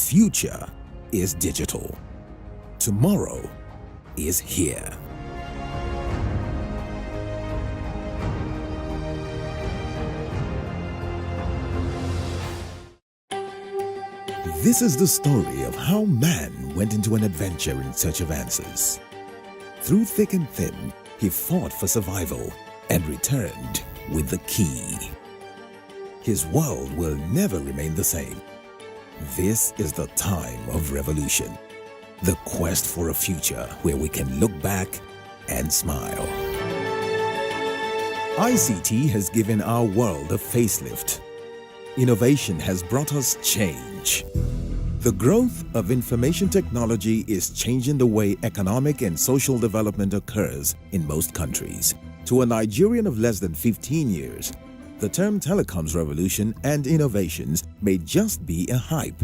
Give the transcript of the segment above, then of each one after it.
future is digital. Tomorrow is here. This is the story of how man went into an adventure in search of answers. Through thick and thin, he fought for survival and returned with the key. His world will never remain the same. This is the time of revolution. The quest for a future where we can look back and smile. ICT has given our world a facelift. Innovation has brought us change. The growth of information technology is changing the way economic and social development occurs in most countries. To a Nigerian of less than 15 years, the term telecoms revolution and innovations may just be a hype.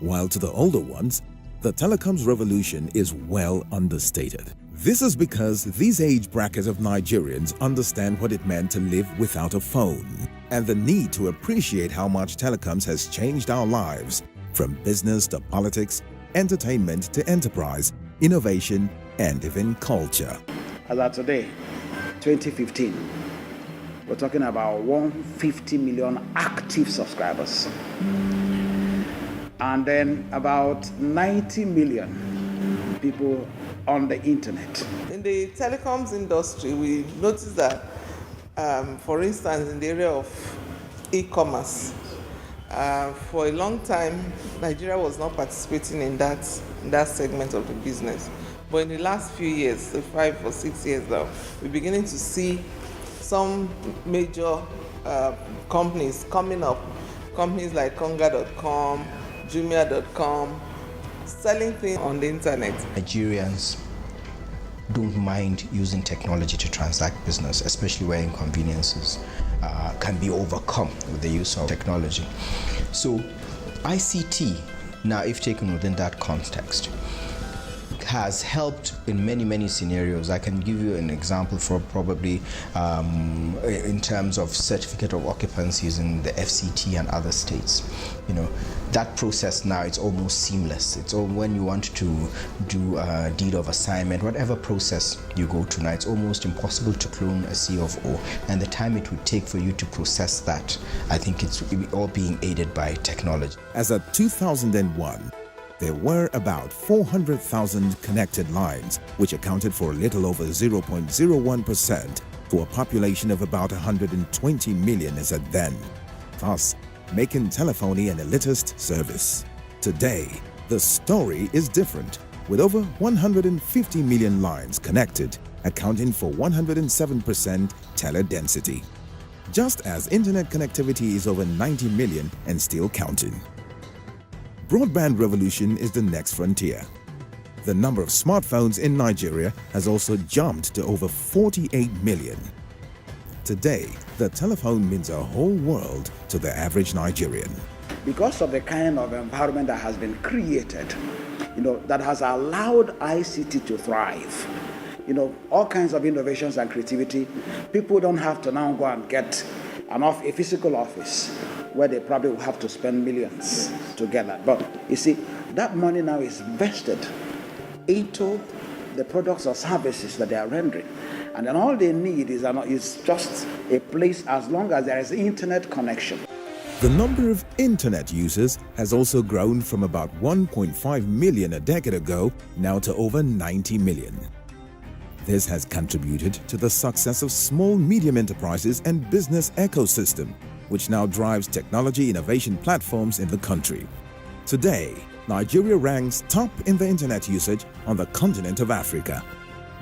While to the older ones, the telecoms revolution is well understated. This is because these age brackets of Nigerians understand what it meant to live without a phone and the need to appreciate how much telecoms has changed our lives, from business to politics, entertainment to enterprise, innovation, and even culture. As of today, 2015, we're talking about 150 million active subscribers. And then about 90 million people on the internet. In the telecoms industry, we noticed that, for instance, in the area of e-commerce, for a long time, Nigeria was not participating in that segment of the business. But in the last few years, 5 or 6 years now, we're beginning to see some major companies coming up, companies like Konga.com, Jumia.com, selling things on the internet. Nigerians don't mind using technology to transact business, especially where inconveniences can be overcome with the use of technology. So ICT, now if taken within that context, has helped in many scenarios. I can give you an example for probably in terms of certificate of occupancies in the FCT and other states. You know, that process now, it's almost seamless. It's all when you want to do a deed of assignment, whatever process you go to now, it's almost impossible to clone a C of O, and the time it would take for you to process that, I think it's all being aided by technology. As of 2001, there were about 400,000 connected lines, which accounted for a little over 0.01% to a population of about 120 million as at then, thus making telephony an elitist service. Today, the story is different, with over 150 million lines connected, accounting for 107% teledensity. Just as internet connectivity is over 90 million and still counting. Broadband revolution is the next frontier. The number of smartphones in Nigeria has also jumped to over 48 million. Today, the telephone means a whole world to the average Nigerian. Because of the kind of environment that has been created, that has allowed ICT to thrive. All kinds of innovations and creativity. People don't have to now go and get a physical office where they probably will have to spend millions to get that. But you see, that money now is vested into the products or services that they are rendering. And then all they need is just a place as long as there is internet connection. The number of internet users has also grown from about 1.5 million a decade ago now to over 90 million. This has contributed to the success of small-medium enterprises and business ecosystem, which now drives technology innovation platforms in the country. Today, Nigeria ranks top in the internet usage on the continent of Africa.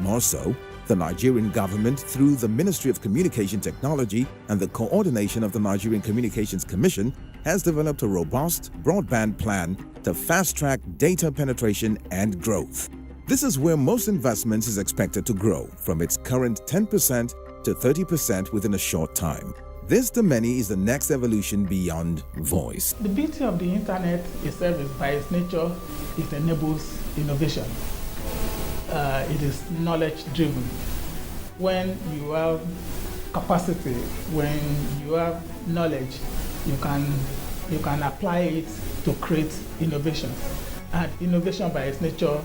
More so, the Nigerian government, through the Ministry of Communication Technology and the coordination of the Nigerian Communications Commission, has developed a robust broadband plan to fast-track data penetration and growth. This is where most investments is expected to grow from its current 10% to 30% within a short time. This, to many, is the next evolution beyond voice. The beauty of the internet itself is, by its nature, it enables innovation. It is knowledge-driven. When you have capacity, when you have knowledge, you can you can apply it to create innovation. And innovation by its nature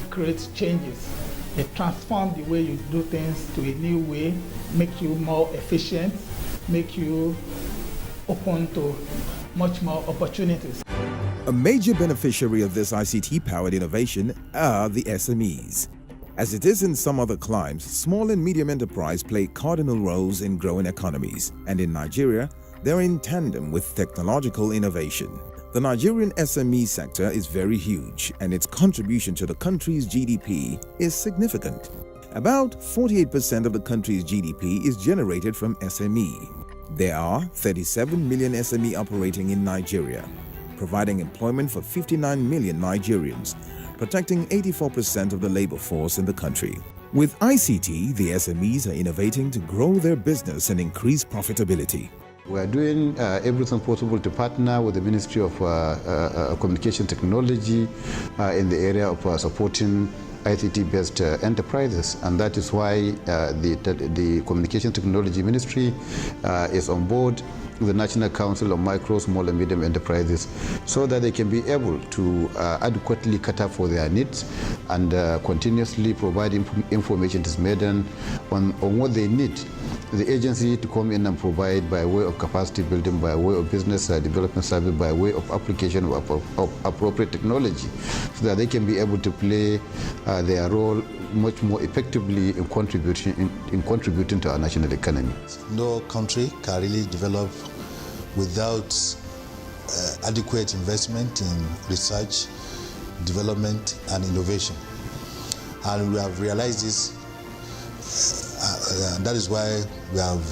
creates changes. It transforms the way you do things to a new way, make you more efficient, make you open to much more opportunities. A major beneficiary of this ICT-powered innovation are the SMEs. As it is in some other climes, small and medium enterprise play cardinal roles in growing economies, and in Nigeria, they're in tandem with technological innovation. The Nigerian SME sector is very huge, and its contribution to the country's GDP is significant. About 48% of the country's GDP is generated from SME. There are 37 million SME operating in Nigeria, providing employment for 59 million Nigerians, protecting 84% of the labor force in the country. With ICT, the SMEs are innovating to grow their business and increase profitability. We are doing everything possible to partner with the Ministry of Communication Technology in the area of supporting ICT-based enterprises, and that is why the Communication Technology Ministry is on board with the National Council of Micro, Small and Medium Enterprises, so that they can be able to adequately cater for their needs and continuously provide information to SMEDAN on what they need. The agency to come in and provide by way of capacity building, by way of business development service, by way of application of appropriate technology, so that they can be able to play their role much more effectively in contributing to our national economy. No country can really develop without adequate investment in research, development and innovation. And we have realized this, and that is why we have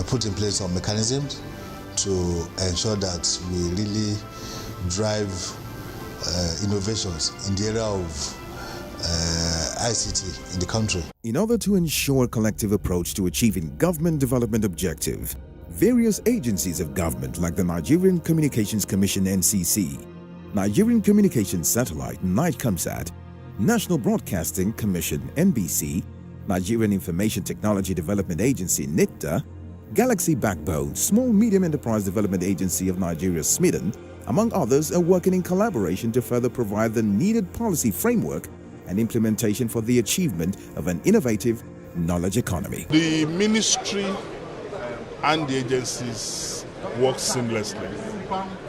put in place some mechanisms to ensure that we really drive innovations in the area of ICT in the country. In order to ensure a collective approach to achieving government development objective, various agencies of government like the Nigerian Communications Commission (NCC), Nigerian Communications Satellite (NICOMSAT), National Broadcasting Commission (NBC), Nigerian Information Technology Development Agency (NITDA), Galaxy Backbone, Small Medium Enterprise Development Agency of Nigeria (SMIDAN), among others, are working in collaboration to further provide the needed policy framework and implementation for the achievement of an innovative knowledge economy. The ministry and the agencies work seamlessly.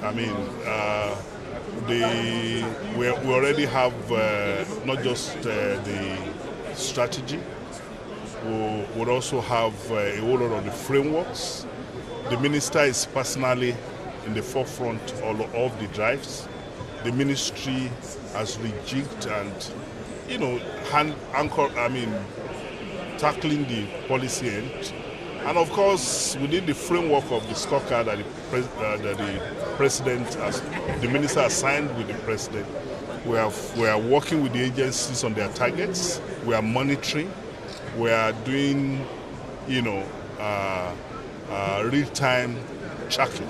I mean, we already have not just the strategy, we would also have a whole lot of the frameworks. The minister is personally in the forefront of the drives. The ministry has rejigged and, tackling the policy end. And of course, within the framework of the scorecard that the minister has signed with the president, we are working with the agencies on their targets. We are monitoring. We are doing, real-time tracking,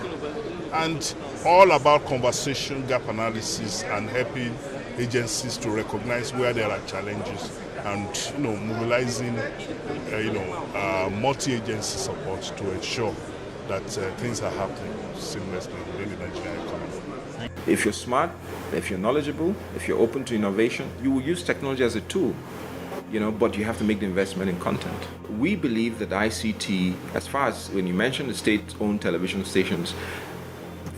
and all about conversation, gap analysis, and helping agencies to recognize where there are challenges, and mobilizing multi-agency support to ensure that things are happening seamlessly within the Nigerian economy. If you're smart, if you're knowledgeable, if you're open to innovation, you will use technology as a tool, but you have to make the investment in content. We believe that ICT, as far as when you mention the state-owned television stations,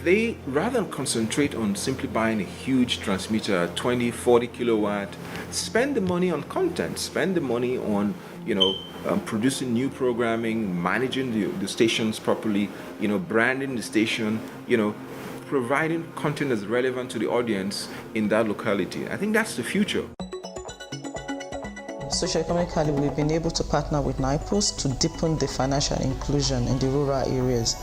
they, rather than concentrate on simply buying a huge transmitter, 20, 40 kilowatt, spend the money on content, spend the money on, producing new programming, managing the stations properly, branding the station, providing content that's relevant to the audience in that locality. I think that's the future. Socioeconomically, we've been able to partner with NIPOS to deepen the financial inclusion in the rural areas.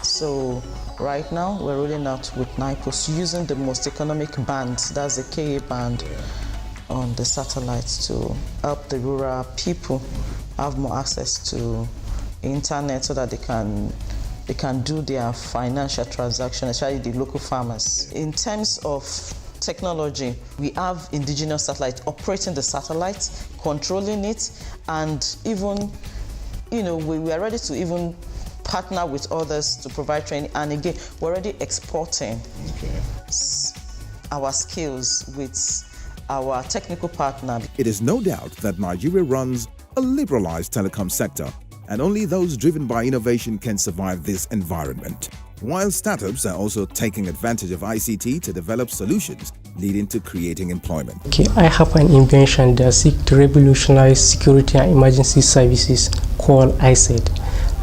So right now, we're rolling out with NIPOS using the most economic bands, that's the KA band, on the satellites to help the rural people have more access to internet so that they can do their financial transactions, especially the local farmers. In terms of technology, we have indigenous satellites operating the satellites, controlling it, and even, we are ready to even partner with others to provide training. And again, we're already exporting our skills with our technical partner. It is no doubt that Nigeria runs a liberalized telecom sector, and only those driven by innovation can survive this environment. While startups are also taking advantage of ICT to develop solutions leading to creating employment. Okay, I have an invention that seeks to revolutionize security and emergency services called ICED.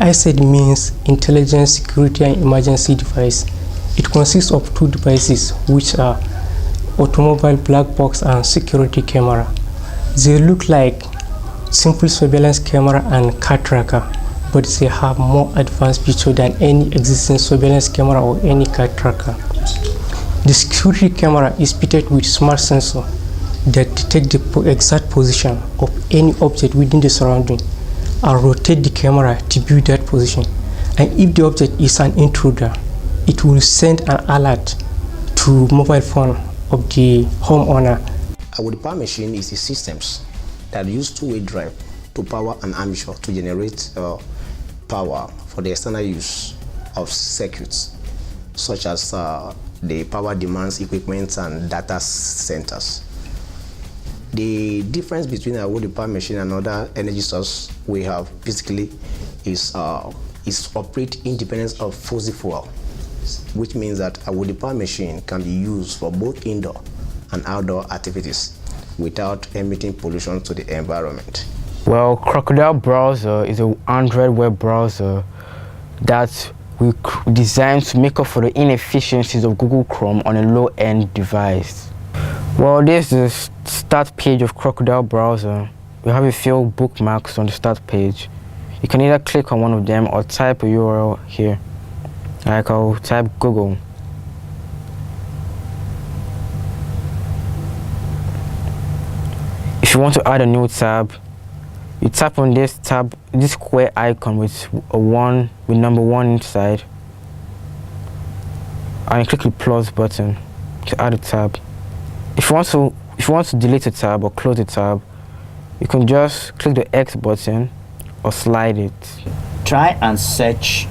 ICED means Intelligent Security and Emergency Device. It consists of two devices, which are automobile black box and security camera. They look like simple surveillance camera and car tracker, but they have more advanced features than any existing surveillance camera or any car tracker. The security camera is fitted with smart sensor that detect the exact position of any object within the surrounding and rotate the camera to view that position. And if the object is an intruder, it will send an alert to mobile phone of the homeowner. Our power machine is the systems that use two-way drive to power an armature to generate power for the external use of circuits, such as the power demands equipment and data centers. The difference between our power machine and other energy source we have basically is operate independent of fossil fuel, which means that our power machine can be used for both indoor and outdoor activities without emitting pollution to the environment. Well, Crocodile Browser is an Android web browser that we designed to make up for the inefficiencies of Google Chrome on a low-end device. Well, this is the start page of Crocodile Browser. We have a few bookmarks on the start page. You can either click on one of them or type a URL here. Like I'll type Google. If you want to add a new tab, you tap on this tab, this square icon with number 1 inside, and you click the plus button to add a tab. If you want to delete a tab or close a tab, you can just click the X button or slide it. Try and search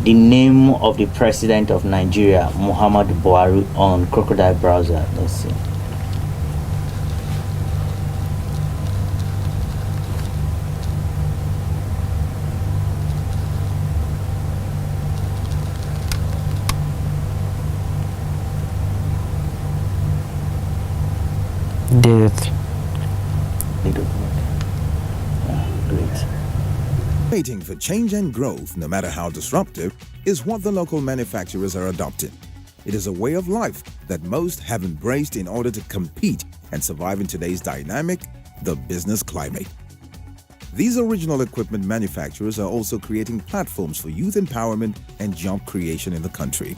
the name of the president of Nigeria, Muhammadu Buhari, on Crocodile Browser. Let's see. Did it. Great. Waiting for change and growth, no matter how disruptive, is what the local manufacturers are adopting. It is a way of life that most have embraced in order to compete and survive in today's dynamic, the business climate. These original equipment manufacturers are also creating platforms for youth empowerment and job creation in the country.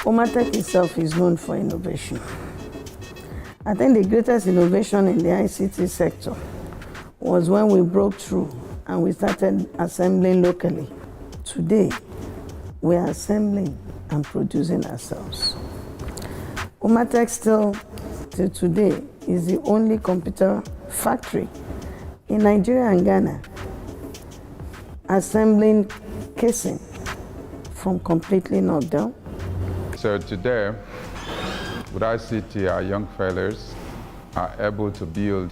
Omatech itself is known for innovation. I think the greatest innovation in the ICT sector was when we broke through and we started assembling locally. Today, we are assembling and producing ourselves. Omatech still, till today, is the only computer factory in Nigeria and Ghana assembling casing from completely knocked down. So today, with ICT, our young fellows are able to build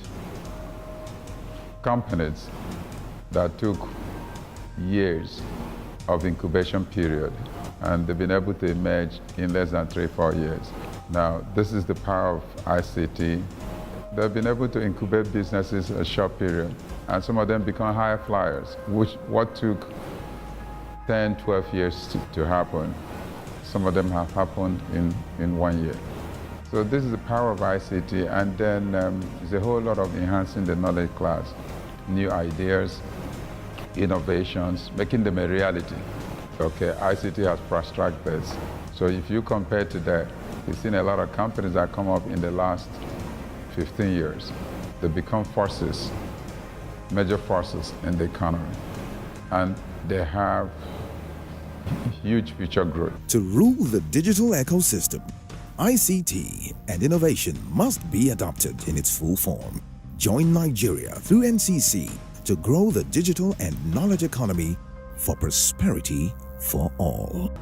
companies that took years of incubation period, and they've been able to emerge in less than 3-4 years. Now, this is the power of ICT. They've been able to incubate businesses in a short period, and some of them become high flyers, which what took 10, 12 years to happen. Some of them have happened in 1 year. So this is the power of ICT, and then there's a whole lot of enhancing the knowledge class, new ideas, innovations, making them a reality. Okay, ICT has fast-tracked this. So if you compare to that, we've seen a lot of companies that come up in the last 15 years. They become forces, major forces in the economy, and they have huge future growth. To rule the digital ecosystem, ICT and innovation must be adopted in its full form. Join Nigeria through NCC to grow the digital and knowledge economy for prosperity for all.